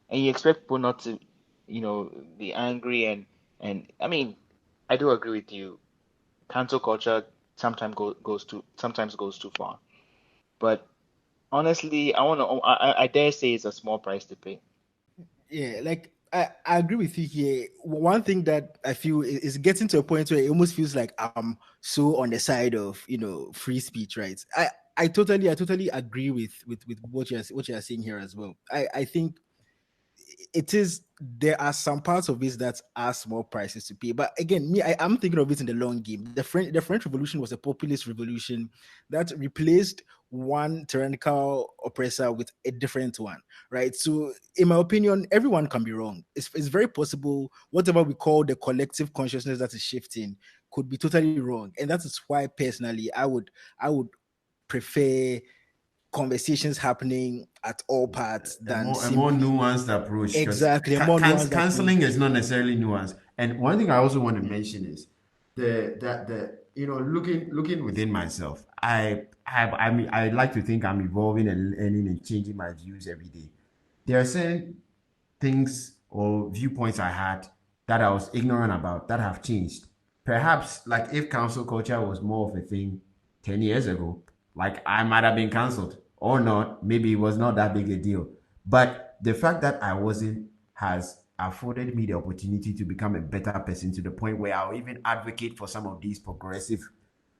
and you expect people not to, be angry, and I mean, I do agree with you. Cancel culture sometimes goes too far, but honestly, I dare say it's a small price to pay. Yeah, like I agree with you here. One thing that I feel is getting to a point where it almost feels like I'm so on the side of free speech, right? I totally agree with what you're saying here as well. I think it is, there are some parts of it that are small prices to pay. But again, I'm thinking of it in the long game. The French Revolution was a populist revolution that replaced one tyrannical oppressor with a different one, right? So, in my opinion, everyone can be wrong. It's very possible whatever we call the collective consciousness that is shifting could be totally wrong, and that is why personally I would prefer conversations happening at all parts than A more simply nuanced approach, because exactly a more nuanced canceling is approach. not necessarily nuanced. And one thing I also want to mention is the looking within myself. I mean, I like to think I'm evolving and learning and changing my views every day. There are certain things or viewpoints I had that I was ignorant about that have changed. Perhaps, like, if cancel culture was more of a thing 10 years ago, like, I might have been cancelled or not. Maybe it was not that big a deal. But the fact that I wasn't has afforded me the opportunity to become a better person, to the point where I'll even advocate for some of these progressive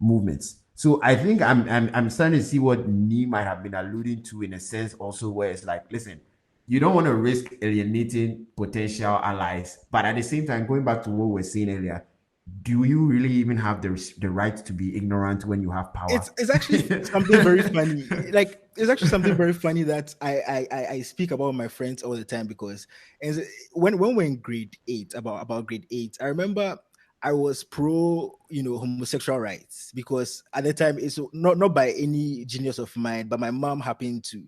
movements. So I think I'm starting to see what Nee might have been alluding to, in a sense also, where it's like, listen, you don't want to risk alienating potential allies, but at the same time, going back to what we were saying earlier, do you really even have the right to be ignorant when you have power? It's actually something very funny. Like, it's actually something very funny that I speak about with my friends all the time, because as when we're in grade 8, about grade 8, I remember I was pro, homosexual rights, because at the time it's not by any genius of mine, but my mom happened to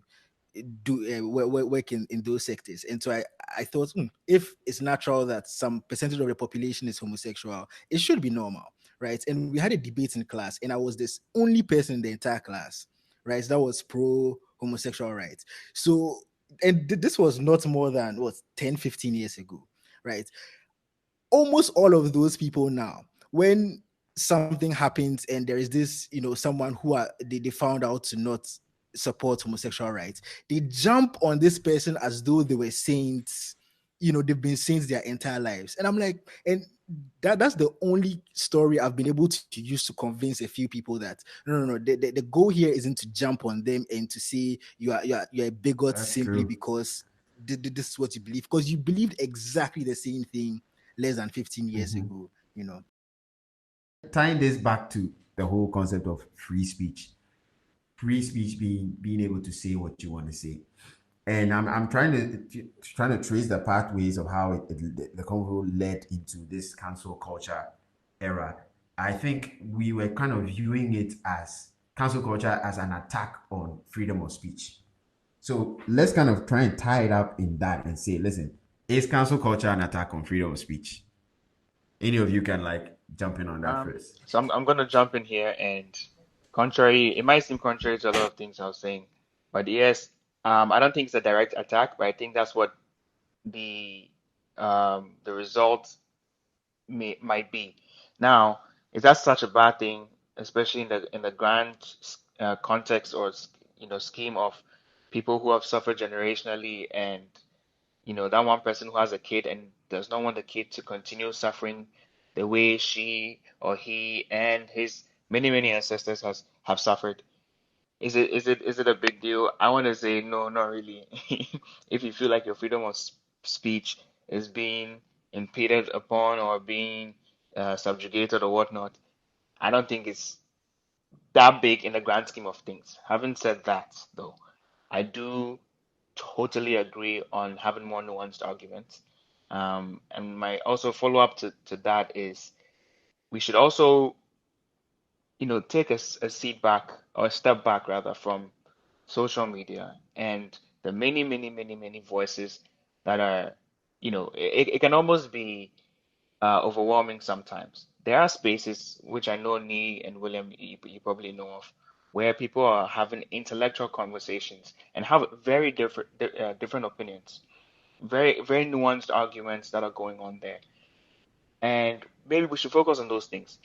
do work in those sectors, and so I thought, if it's natural that some percentage of the population is homosexual, it should be normal, right? And we had a debate in class, and I was this only person in the entire class, right, that was pro homosexual rights. So, and this was not more than what, 10, 15 years ago, right? Almost all of those people now, when something happens and there is this, someone who they found out to not support homosexual rights, they jump on this person as though they were saints. They've been saints their entire lives, and I'm like, and that's the only story I've been able to use to convince a few people that no, the goal here isn't to jump on them and to say you're a bigot That's simply true. because this is what you believe, because you believed exactly the same thing less than 15 years Mhm. ago. Tying this back to the whole concept of free speech being able to say what you want to say. And I'm trying to trace the pathways of how the convo led into this cancel culture era. I think we were kind of viewing it as cancel culture as an attack on freedom of speech. So let's kind of try and tie it up in that and say, listen, is cancel culture an attack on freedom of speech? Any of you can, like, jump in on that first. So I'm gonna jump in here, and contrary, it might seem contrary to a lot of things I was saying, but yes, I don't think it's a direct attack, but I think that's what the the result might be. Now, is that such a bad thing, especially in the grand context or scheme of people who have suffered generationally, and that one person who has a kid and does not want the kid to continue suffering the way she or he and his many ancestors has have suffered. Is it a big deal? I want to say no, not really. If you feel like your freedom of speech is being impeded upon or being subjugated or whatnot, I don't think it's that big in the grand scheme of things. Having said that, though, I do totally agree on having more nuanced arguments. And my also follow up to that is we should also, take a seat back or a step back rather from social media and the many voices that are, it can almost be overwhelming sometimes. There are spaces which I know Nee and William, you probably know of, where people are having intellectual conversations and have very different opinions, very nuanced arguments that are going on there. And maybe we should focus on those things,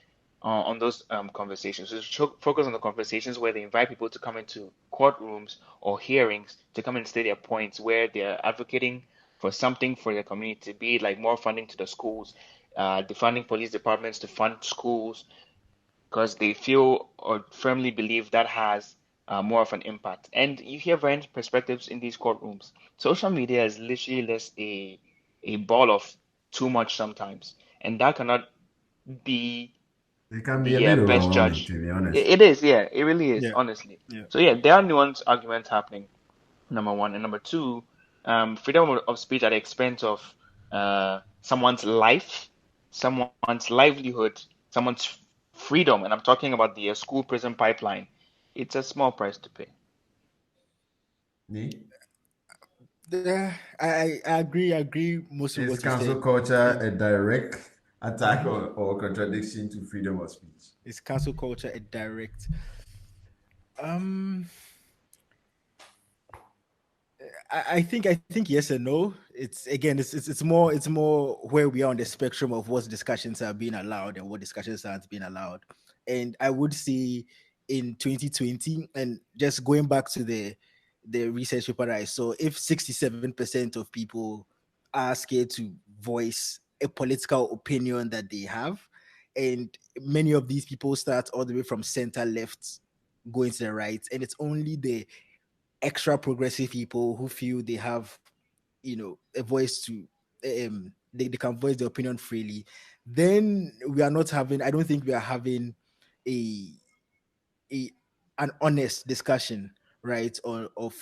on those conversations. We should focus on the conversations where they invite people to come into courtrooms or hearings to come and state their points, where they're advocating for something for their community, be it like more funding to the schools, defunding police departments to fund schools, because they feel or firmly believe that has more of an impact. And you hear various perspectives in these courtrooms. Social media is literally just a ball of too much sometimes, and that cannot be It can be a the bit best overwhelming, judge. to be honest. It is, yeah, it really is, Yeah. honestly. Yeah. So yeah, there are nuanced arguments happening. Number one, and number two, freedom of speech at the expense of someone's life, someone's livelihood, someone's freedom, and I'm talking about the school prison pipeline. It's a small price to pay. Me? I agree. I agree most of Is what you cancel said. culture Is a direct attack mhm. or contradiction to freedom of speech? Is cancel culture a direct? Um, I think yes and no. It's again, it's more where we are on the spectrum of what discussions are being allowed and what discussions aren't being allowed. And I would say in 2020, and just going back to the research paper that I saw, if 67% of people are scared to voice a political opinion that they have, and many of these people start all the way from center left going to the right, and it's only the extra progressive people who feel they have, a voice to they can voice their opinion freely, then we are not having, I don't think we are having a a an honest discussion, right, on of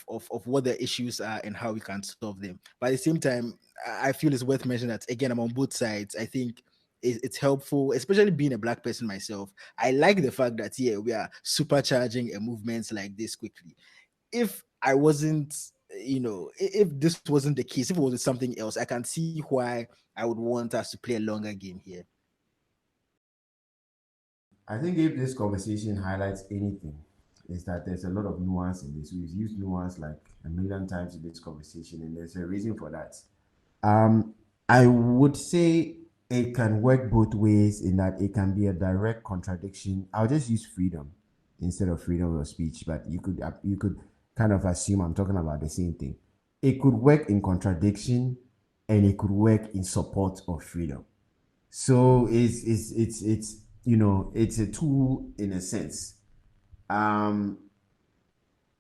what the issues are and how we can solve them. But at the same time, I feel it's worth mentioning that again, I'm on both sides. I think it's helpful, especially being a black person myself. I like the fact that yeah, we are supercharging a movement like this quickly. If I wasn't, if this wasn't the case, if it was something else, I can see why I would want us to play a longer game here. I think if this conversation highlights anything, is that there's a lot of nuance in this. We've used nuance like a million times in this conversation, and there's a reason for that. Um, I would say it can work both ways in that it can be a direct contradiction. I'll just use freedom instead of freedom of speech, but you could kind of assume I'm talking about the same thing. It could work in contradiction, and it could work in support of freedom. So it's it's a tool in a sense. Um,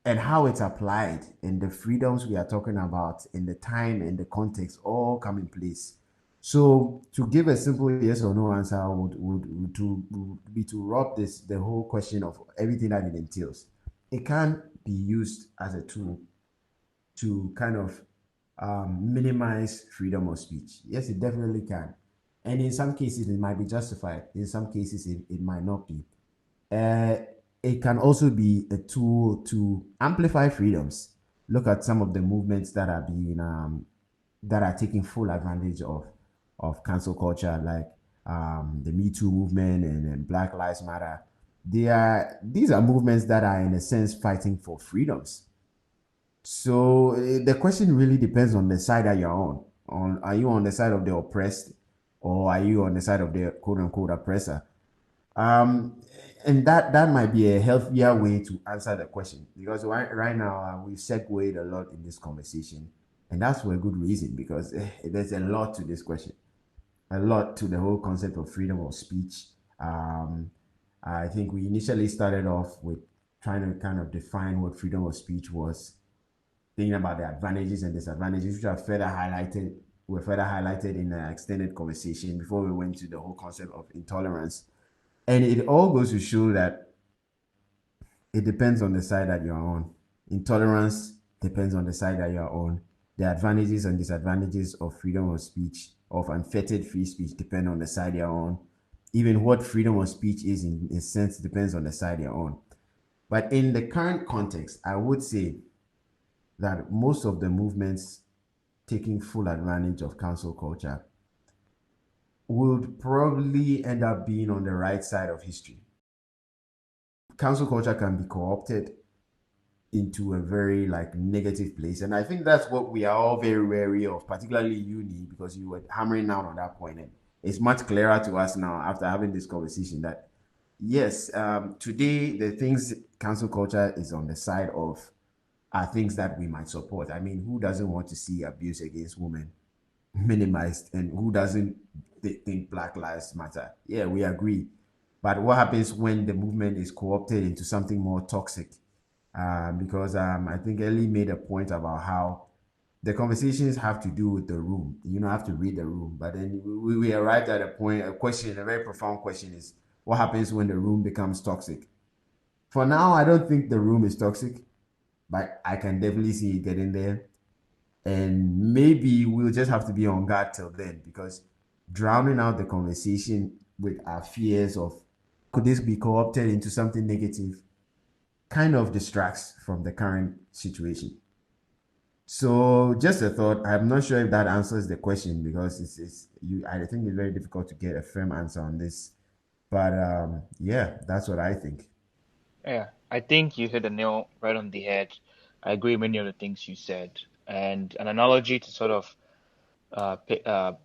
and how it's applied and the freedoms we are talking about in the time and the context all come in place. So to give a simple yes or no answer would be to rub this the whole question of everything that it entails. It can be used as a tool to kind of minimize freedom of speech. Yes, it definitely can. And in some cases, it might be justified. In some cases, it might not be. Uh, it can also be a tool to amplify freedoms. Look at some of the movements that are taking full advantage of cancel culture, like the Me Too movement and Black Lives Matter. These are movements that are in a sense fighting for freedoms. So the question really depends on the side that you're on. On Are you on the side of the oppressed, or are you on the side of the quote unquote oppressor? Um, and that might be a healthier way to answer the question, because right now we've segued a lot in this conversation, and that's for a good reason, because there's a lot to this question, a lot to the whole concept of freedom of speech. Um, I think we initially started off with trying to kind of define what freedom of speech was, thinking about the advantages and disadvantages, which were further highlighted in the extended conversation before we went to the whole concept of intolerance. And it all goes to show that it depends on the side that you're on. Intolerance depends on the side that you're on. The advantages and disadvantages of freedom of speech, of unfettered free speech, depend on the side you're on. Even what freedom of speech is, in a sense, depends on the side you're on. But in the current context, I would say that most of the movements taking full advantage of cancel culture would probably end up being on the right side of history. Cancel culture can be co-opted into a very like negative place, and I think that's what we are all very wary of, particularly uni, because you were hammering down on that point, and it's much clearer to us now after having this conversation that yes, today the things cancel culture is on the side of are things that we might support. I mean, who doesn't want to see abuse against women minimized, and who doesn't think Black Lives Matter? Yeah, we agree. But what happens when the movement is co-opted into something more toxic? because I think Ellie made a point about how the conversations have to do with the room. You don't have to read the room. But then we arrived at a point, a question, a very profound question is what happens when the room becomes toxic? For now, I don't think the room is toxic, but I can definitely see it getting there. And maybe we'll just have to be on guard till then because drowning out the conversation with our fears of could this be co opted into something negative kind of distracts from the current situation. So just a thought. I'm not sure if that answers the question because it's you. I think it's very difficult to get a firm answer on this. But yeah, that's what I think. Yeah, I think you hit the nail right on the head. I agree with many of the things you said. And an analogy to sort of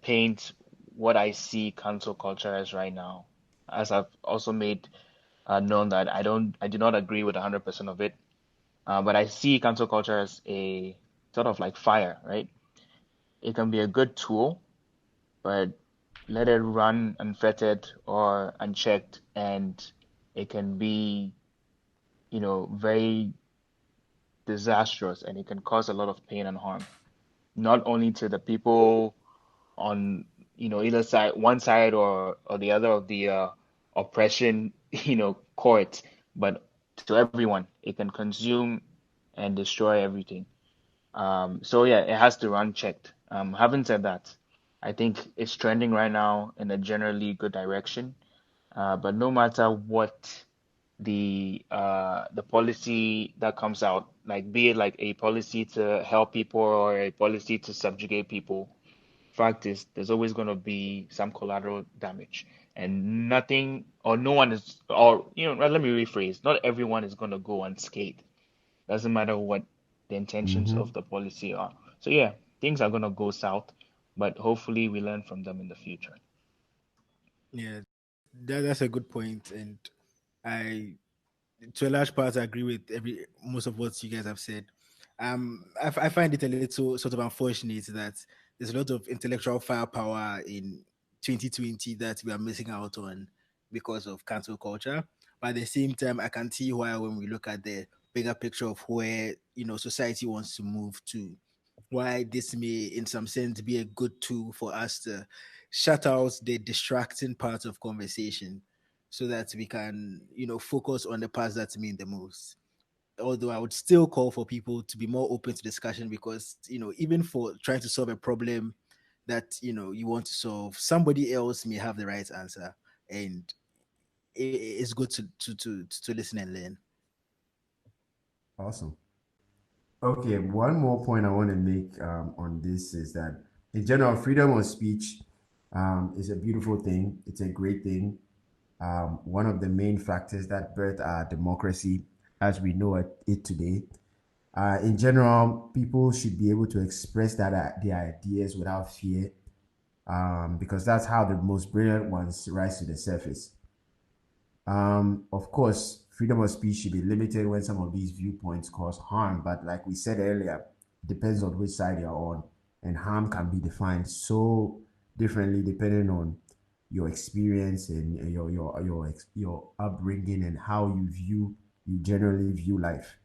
paint what I see cancel culture as right now, as I've also made known that I do not agree with 100% of it, but I see cancel culture as a sort of like fire, right? It can be a good tool, but let it run unfettered or unchecked, and it can be, very disastrous, and it can cause a lot of pain and harm, not only to the people on, either side, one side or the other of the oppression, court, but to everyone. It can consume and destroy everything. So yeah, it has to run checked. Having said that, I think it's trending right now in a generally good direction. But no matter what the policy that comes out, like be it like a policy to help people or a policy to subjugate people, fact is there's always going to be some collateral damage, and nothing or no one is, or let me rephrase, not everyone is going to go unscathed. Doesn't matter what the intentions of Mm-hmm. the policy are. So yeah, things are going to go south, but hopefully we learn from them in the future. Yeah, that's a good point, and I to a large part, I agree with every most of what you guys have said. I find it a little sort of unfortunate that there's a lot of intellectual firepower in 2020 that we are missing out on because of cancel culture. But at the same time, I can see why when we look at the bigger picture of where society wants to move to, why this may, in some sense, be a good tool for us to shut out the distracting parts of conversation so that we can, focus on the parts that mean the most. Although I would still call for people to be more open to discussion because, even for trying to solve a problem that, you want to solve, somebody else may have the right answer. And it's good to listen and learn. Awesome. Okay, one more point I want to make on this is that in general, freedom of speech is a beautiful thing. It's a great thing. One of the main factors that birth our democracy as we know it today. In general, people should be able to express their ideas without fear, because that's how the most brilliant ones rise to the surface. Of course, freedom of speech should be limited when some of these viewpoints cause harm, but like we said earlier, it depends on which side you're on, and harm can be defined so differently depending on your experience and your upbringing and how you generally view life.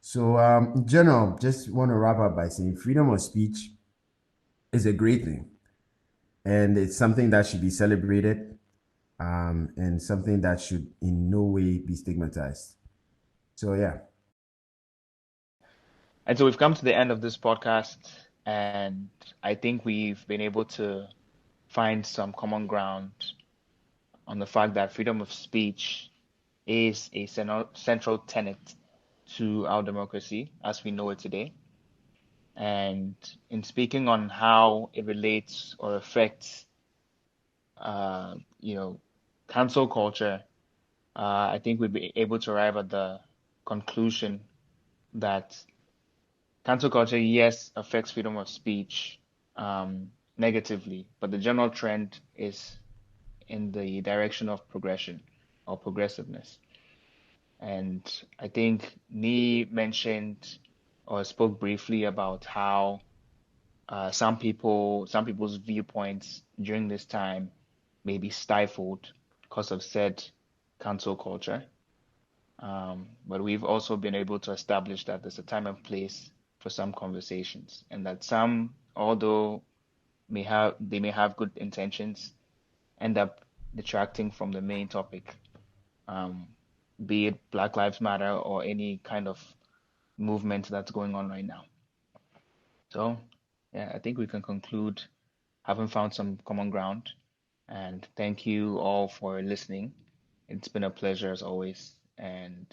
So, in general, just want to wrap up by saying freedom of speech is a great thing, and it's something that should be celebrated, and something that should in no way be stigmatized. So yeah, And so we've come to the end of this podcast, and I think we've been able to find some common ground on the fact that freedom of speech is a central tenet to our democracy as we know it today. And in speaking on how it relates or affects, uh, you know, cancel culture, I think we'd be able to arrive at the conclusion that cancel culture, yes, affects freedom of speech negatively, but the general trend is in the direction of progression or progressiveness. And I think Nee mentioned or spoke briefly about how some people's viewpoints during this time may be stifled because of said cancel culture. But we've also been able to establish that there's a time and place for some conversations, and that some, although they may have good intentions, end up detracting from the main topic, um, be it Black Lives Matter or any kind of movement that's going on right now. So, yeah, I think we can conclude having found some common ground. And thank you all for listening. It's been a pleasure as always, and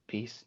peace.